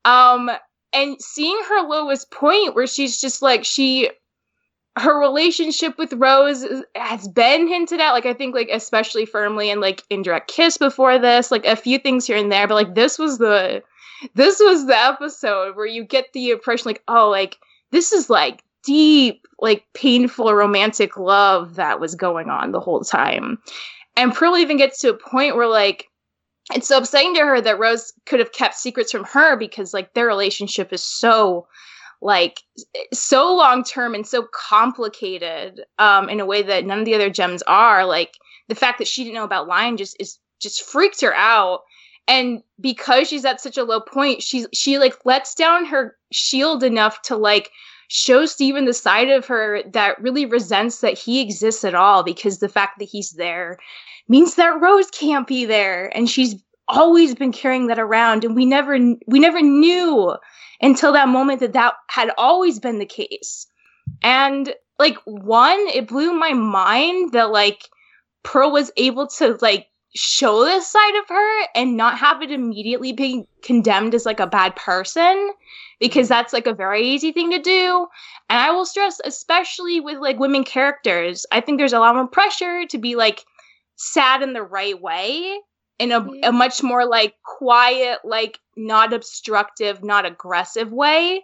And and seeing her lowest point where she's just like, her relationship with Rose has been hinted at, like, I think, like, especially firmly in, like, Indirect Kiss before this, like, a few things here and there, but, like, this was the episode where you get the impression, like, oh, like, this is, like, deep, like, painful romantic love that was going on the whole time. And Pearl even gets to a point where, like, it's so upsetting to her that Rose could have kept secrets from her because, like, their relationship is so, like, so long-term and so complicated in a way that none of the other gems are. Like, the fact that she didn't know about Lion just freaked her out. And because she's at such a low point, she like lets down her shield enough to, like, show Steven the side of her that really resents that he exists at all, because the fact that he's there means that Rose can't be there, and she's always been carrying that around, and we never knew until that moment that had always been the case. And, like, one, it blew my mind that, like, Pearl was able to, like, show this side of her and not have it immediately being condemned as, like, a bad person, because that's, like, a very easy thing to do. And I will stress, especially with, like, women characters, I think there's a lot more pressure to be, like, sad in the right way, in a much more, like, quiet, like, not obstructive, not aggressive way.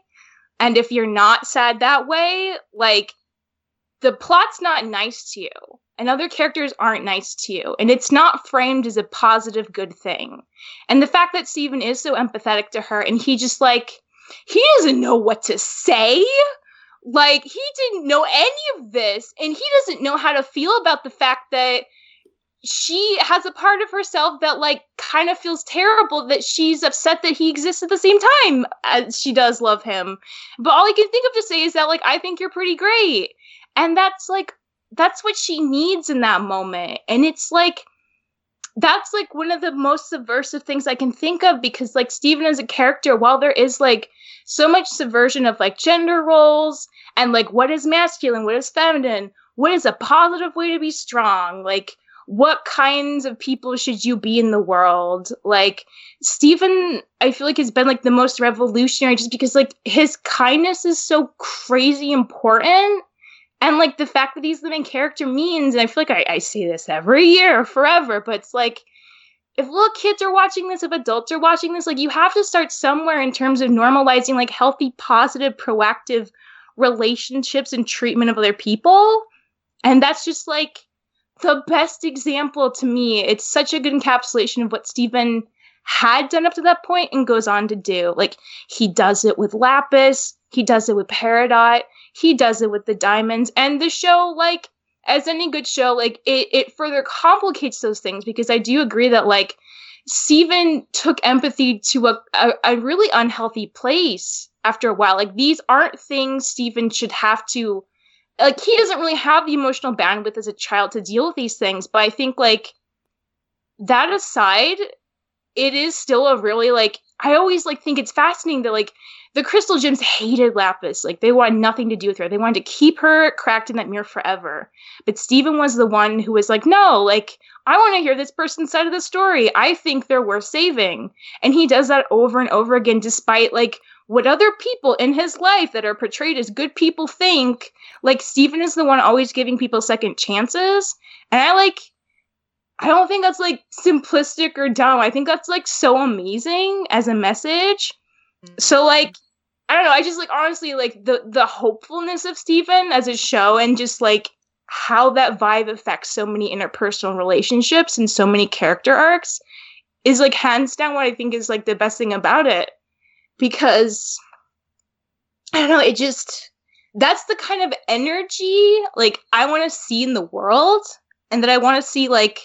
And if you're not sad that way, like, the plot's not nice to you, and other characters aren't nice to you, and it's not framed as a positive, good thing. And the fact that Steven is so empathetic to her, and he just, like, he doesn't know what to say. Like, he didn't know any of this, and he doesn't know how to feel about the fact that she has a part of herself that, like, kind of feels terrible that she's upset that he exists at the same time as she does love him. But all I can think of to say is that, like, I think you're pretty great. And that's, like, that's what she needs in that moment. And it's, like, that's, like, one of the most subversive things I can think of, because, like, Steven as a character, while there is, like, so much subversion of, like, gender roles and, like, what is masculine, what is feminine, what is a positive way to be strong, like, what kinds of people should you be in the world? Like, Steven, I feel like, has been, like, the most revolutionary just because, like, his kindness is so crazy important. And, like, the fact that he's the main character means, and I feel like I say this every year forever, but it's like, if little kids are watching this, if adults are watching this, like, you have to start somewhere in terms of normalizing, like, healthy, positive, proactive relationships and treatment of other people. And that's just, like, the best example to me. It's such a good encapsulation of what Steven had done up to that point and goes on to do. Like, he does it with Lapis, he does it with Peridot, he does it with the Diamonds, and the show, like, as any good show, like, it further complicates those things, because I do agree that, like, Steven took empathy to a really unhealthy place after a while. Like, these aren't things Steven should have to, like, he doesn't really have the emotional bandwidth as a child to deal with these things, but I think, like, that aside, it is still a really, like, I always, like, think it's fascinating that, like, the Crystal Gems hated Lapis. Like, they wanted nothing to do with her. They wanted to keep her cracked in that mirror forever. But Steven was the one who was like, no, like, I want to hear this person's side of the story. I think they're worth saving. And he does that over and over again, despite, like, what other people in his life that are portrayed as good people think. Like, Steven is the one always giving people second chances. And I don't think that's, like, simplistic or dumb. I think that's, like, so amazing as a message. So, like, I don't know, I just, like, honestly, like, the hopefulness of Steven as a show, and just, like, how that vibe affects so many interpersonal relationships and so many character arcs is, like, hands down what I think is, like, the best thing about it. Because, I don't know, it just, that's the kind of energy, like, I want to see in the world, and that I want to see, like,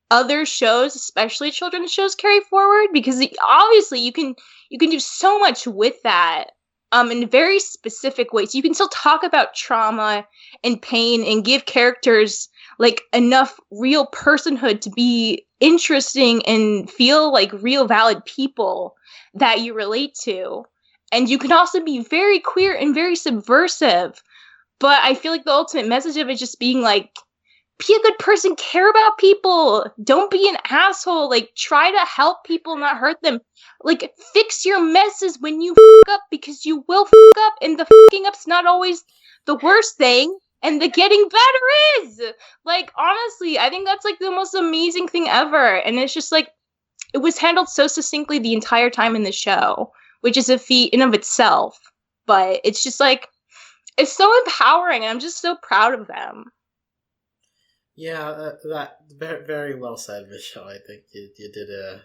other shows, especially children's shows, carry forward, because obviously you can do so much with that in very specific ways. You can still talk about trauma and pain and give characters, like, enough real personhood to be interesting and feel like real valid people that you relate to. And you can also be very queer and very subversive. But I feel like the ultimate message of it just being, like, be a good person, care about people, don't be an asshole, like try to help people, not hurt them, like fix your messes when you up, because you will up, and the up's not always the worst thing, and the getting better is. Like, honestly, I think that's like the most amazing thing ever, and it's just like it was handled so succinctly the entire time in the show, which is a feat in of itself, but it's just like it's so empowering, and I'm just so proud of them. Yeah, that very, very well said, Michelle. I think you did a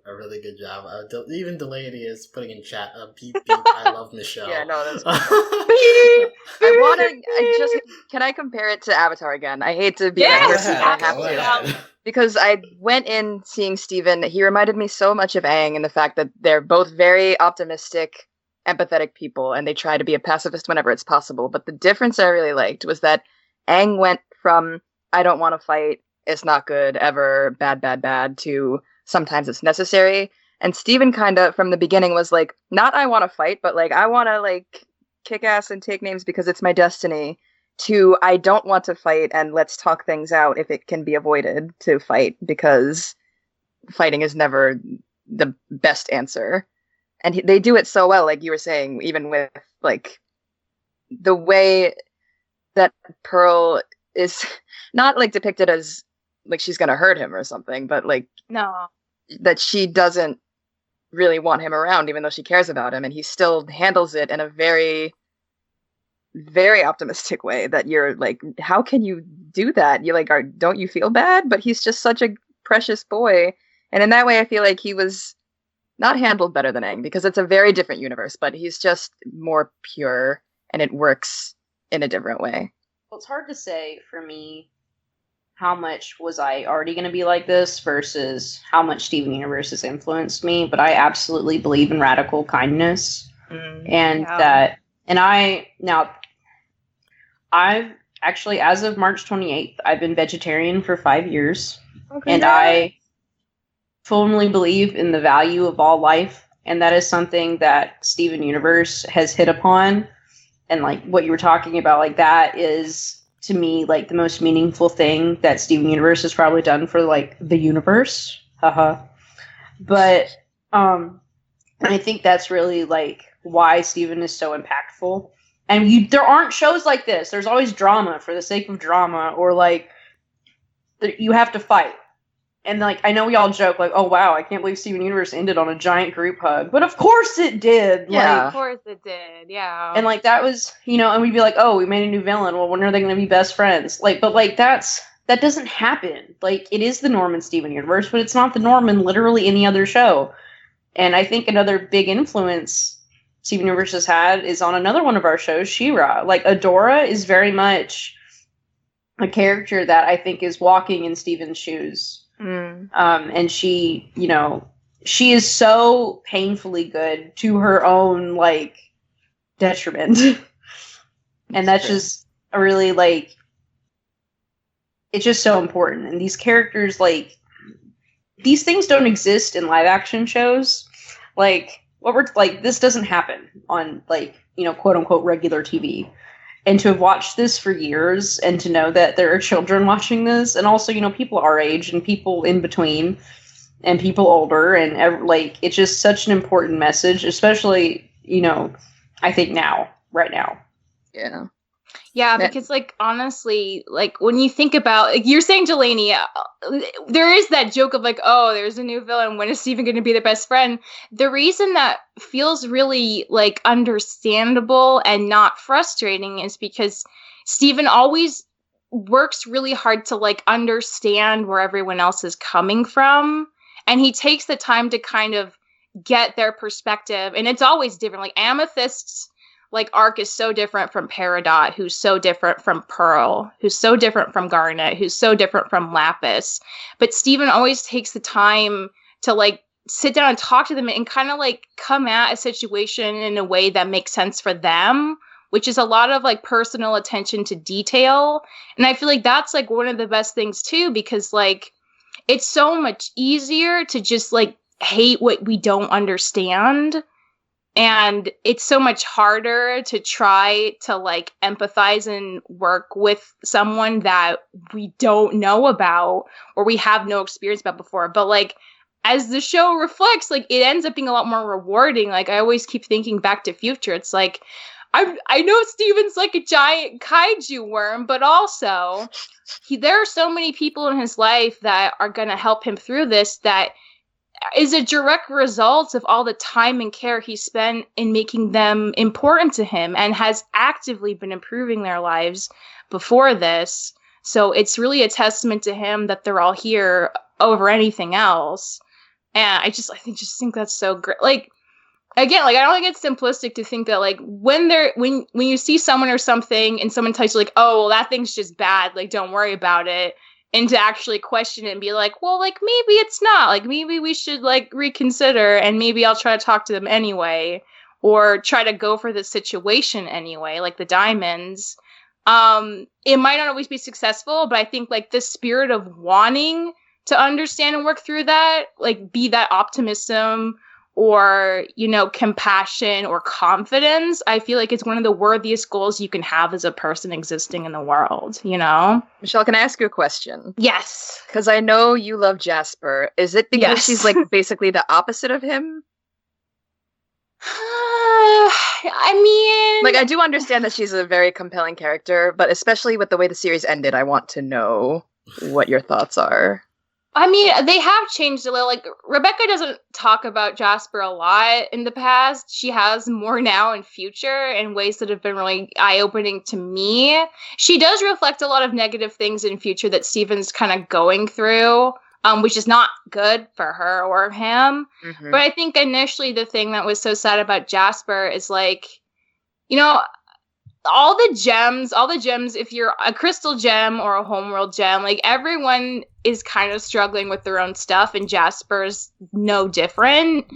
really good job. Even Delaney is putting in chat, beep, beep, I love Michelle. Yeah, no, that's can I compare it to Avatar again? I hate to be that person, but I have to. Because I went in seeing Steven, he reminded me so much of Aang in the fact that they're both very optimistic, empathetic people, and they try to be a pacifist whenever it's possible. But the difference I really liked was that Aang went from, I don't want to fight, it's not good, ever, bad, bad, bad, to sometimes it's necessary. And Steven kind of, from the beginning, was like, not I want to fight, but like, I want to like kick ass and take names because it's my destiny, to I don't want to fight and let's talk things out if it can be avoided to fight, because fighting is never the best answer. And they do it so well, like you were saying, even with like the way that Pearl is not like depicted as like she's gonna hurt him or something, but like no, that she doesn't really want him around, even though she cares about him, and he still handles it in a very, very optimistic way. That you're like, how can you do that? You like, don't you feel bad? But he's just such a precious boy, and in that way, I feel like he was not handled better than Aang, because it's a very different universe, but he's just more pure, and it works in a different way. Well, it's hard to say for me how much was I already going to be like this versus how much Steven Universe has influenced me, but I absolutely believe in radical kindness. I've actually, as of March 28th, I've been vegetarian for 5 years, and I firmly believe in the value of all life, and that is something that Steven Universe has hit upon. And like what you were talking about, like that is to me like the most meaningful thing that Steven Universe has probably done for like the universe. But I think that's really like why Steven is so impactful. And there aren't shows like this. There's always drama for the sake of drama, or like you have to fight. And like I know we all joke like, oh wow, I can't believe Steven Universe ended on a giant group hug. But of course it did. Yeah. Like, of course it did. Yeah. And like that was, and we'd be like, oh, we made a new villain. Well, when are they going to be best friends? Like, but like that doesn't happen. Like it is the norm in Steven Universe, but it's not the norm in literally any other show. And I think another big influence Steven Universe has had is on another one of our shows, She-Ra. Like Adora is very much a character that I think is walking in Steven's shoes. And she, she is so painfully good to her own like detriment. And that's just a really like, it's just so important. And these characters, like, these things don't exist in live action shows. Like this doesn't happen on like, quote unquote regular TV. And to have watched this for years and to know that there are children watching this, and also, people our age and people in between and people older, and like, it's just such an important message, especially, I think right now. Yeah. Yeah, because like honestly, like when you think about, like you're saying, Delaney, there is that joke of like, oh, there's a new villain. When is Steven going to be the best friend? The reason that feels really like understandable and not frustrating is because Steven always works really hard to like understand where everyone else is coming from, and he takes the time to kind of get their perspective, and it's always different. Like Amethyst's like arc is so different from Peridot, who's so different from Pearl, who's so different from Garnet, who's so different from Lapis. But Steven always takes the time to like sit down and talk to them and kind of like come at a situation in a way that makes sense for them, which is a lot of like personal attention to detail. And I feel like that's like one of the best things too, because like it's so much easier to just like hate what we don't understand And it's so much harder to try to like empathize and work with someone that we don't know about or we have no experience about before. But like, as the show reflects, like it ends up being a lot more rewarding. Like I always keep thinking back to Future. It's like, I know Steven's like a giant kaiju worm, but also there are so many people in his life that are going to help him through this that is a direct result of all the time and care he spent in making them important to him and has actively been improving their lives before this. So it's really a testament to him that they're all here over anything else. And I think that's so great. Like, again, like I don't think it's simplistic to think that like when you see someone or something and someone tells you like, oh, well, that thing's just bad, like don't worry about it, and to actually question it and be like, well, like maybe it's not, like maybe we should like reconsider and maybe I'll try to talk to them anyway or try to go for the situation anyway, like the diamonds. It might not always be successful, but I think like the spirit of wanting to understand and work through that, like be that optimism or, you know, compassion or confidence, I feel like it's one of the worthiest goals you can have as a person existing in the world, you know? Michelle, can I ask you a question? Yes. Because I know you love Jasper. Is it because she's like basically the opposite of him? I mean... Like, I do understand that she's a very compelling character, but especially with the way the series ended, I want to know what your thoughts are. I mean, they have changed a little. Like, Rebecca doesn't talk about Jasper a lot in the past. She has more now in Future in ways that have been really eye-opening to me. She does reflect a lot of negative things in Future that Steven's kind of going through, which is not good for her or him. Mm-hmm. But I think initially the thing that was so sad about Jasper is, like, you know, all the gems, if you're a crystal gem or a homeworld gem, like everyone is kind of struggling with their own stuff and Jasper's no different.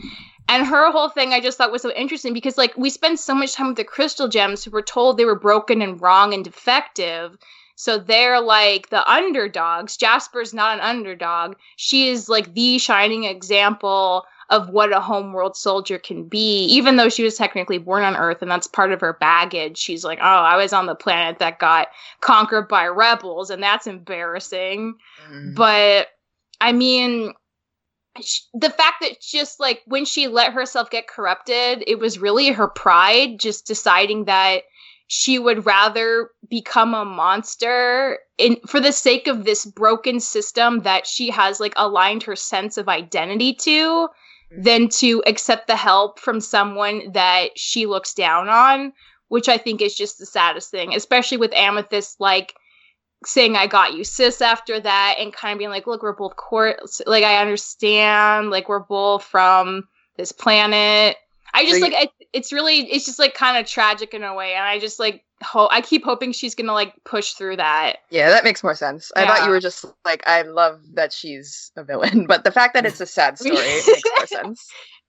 And her whole thing I just thought was so interesting because like we spend so much time with the crystal gems who were told they were broken and wrong and defective. So they're like the underdogs. Jasper's not an underdog. She is like the shining example of what a homeworld soldier can be, even though she was technically born on Earth and that's part of her baggage. She's like, oh, I was on the planet that got conquered by rebels and that's embarrassing. But I mean, the fact that just like when she let herself get corrupted, it was really her pride just deciding that she would rather become a monster for the sake of this broken system that she has like aligned her sense of identity to than to accept the help from someone that she looks down on, which I think is just the saddest thing, especially with Amethyst, like, saying, I got you, sis, after that, and kind of being like, look, we're both like, I understand, like, we're both from this planet. I just, it's just, like, kind of tragic in a way, and I just, like, I keep hoping she's gonna, like, push through that. Yeah, that makes more sense. Yeah. I thought you were just, like, I love that she's a villain, but the fact that it's a sad story makes more sense.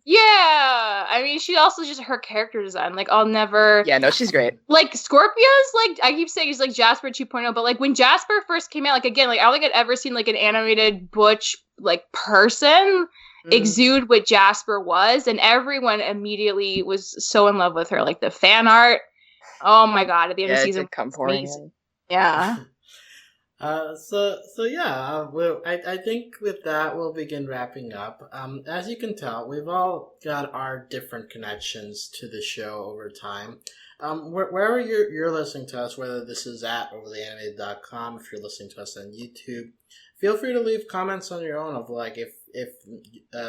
Yeah, I mean, she also just, her character design, like, I'll never... Yeah, no, she's great. Like, Scorpia's, like, I keep saying he's, like, Jasper 2.0, but, like, when Jasper first came out, like, again, like, I don't think I'd ever seen, like, an animated butch, like, person exude what Jasper was, and everyone immediately was so in love with her. Like, the fan art, oh my god, at the end of the season, come pouring in. Yeah. I think with that we'll begin wrapping up. As you can tell, we've all got our different connections to the show over time. Wherever you're listening to us, whether this is at overlyanimated.com, if you're listening to us on YouTube, feel free to leave comments on your own of like if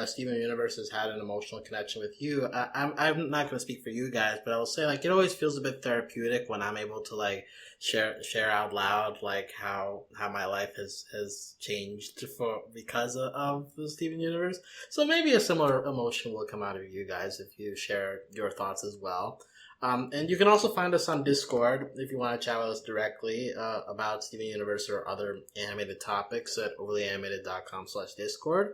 Steven Universe has had an emotional connection with you. I'm not going to speak for you guys, but I will say like it always feels a bit therapeutic when I'm able to like share out loud like how my life has changed because of the Steven Universe. So maybe a similar emotion will come out of you guys if you share your thoughts as well. And you can also find us on Discord if you want to chat with us directly about Steven Universe or other animated topics at overlyanimated.com/Discord.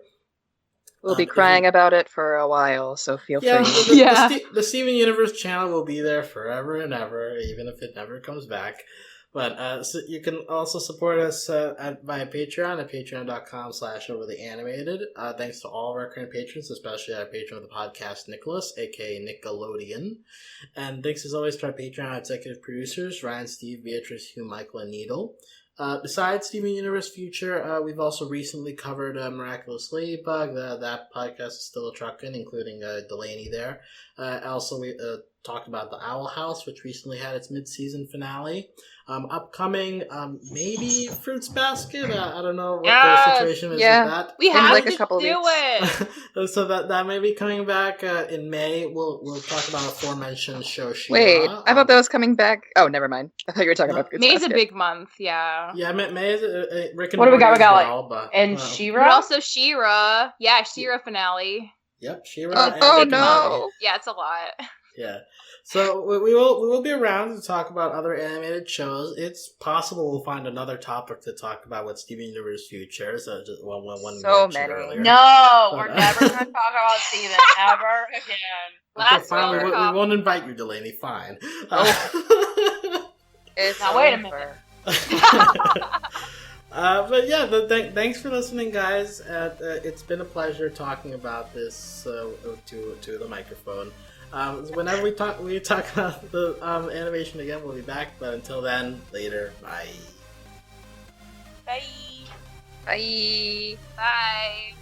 We'll be crying about it for a while, so feel free. The Steven Universe channel will be there forever and ever, even if it never comes back. But so you can also support us via Patreon at patreon.com/overlyanimated. Thanks to all of our current patrons, especially our patron of the podcast, Nicholas, aka Nickelodeon. And thanks as always to our Patreon executive producers, Ryan, Steve, Beatrice, Hugh, Michael, and Needle. Besides Steven Universe Future, we've also recently covered Miraculous Ladybug. That podcast is still a truckin', including Delaney there. Also, we talked about The Owl House, which recently had its mid-season finale. Upcoming, maybe Fruits Basket. I don't know what the situation is with that. We In have like to a couple do weeks. it. So that may be coming back in May. We'll talk about aforementioned show She-Ra. Wait, I thought that was coming back. Oh, never mind. I thought you were talking about Fruits May's a Basket. big month, yeah. Yeah, May is Rick and What do we got? Morty We got, as well, but, And But She-Ra? also She-Ra. Yeah, She-Ra finale. Yep, She-Ra. Oh, and oh Rick and Morty. no! Yeah, it's a lot. Yeah. So we will be around to talk about other animated shows. It's possible we'll find another topic to talk about with Steven Universe Future. So just one So mentioned many. earlier. No, But, we're never going to talk about Steven ever again. Okay, Last fine. one. We won't invite you, Delaney. Fine. It's Now, wait a over. minute. But yeah, thanks for listening, guys. It's been a pleasure talking about this to the microphone. Whenever we talk about the animation again, we'll be back. But until then, later. Bye. Bye. Bye. Bye.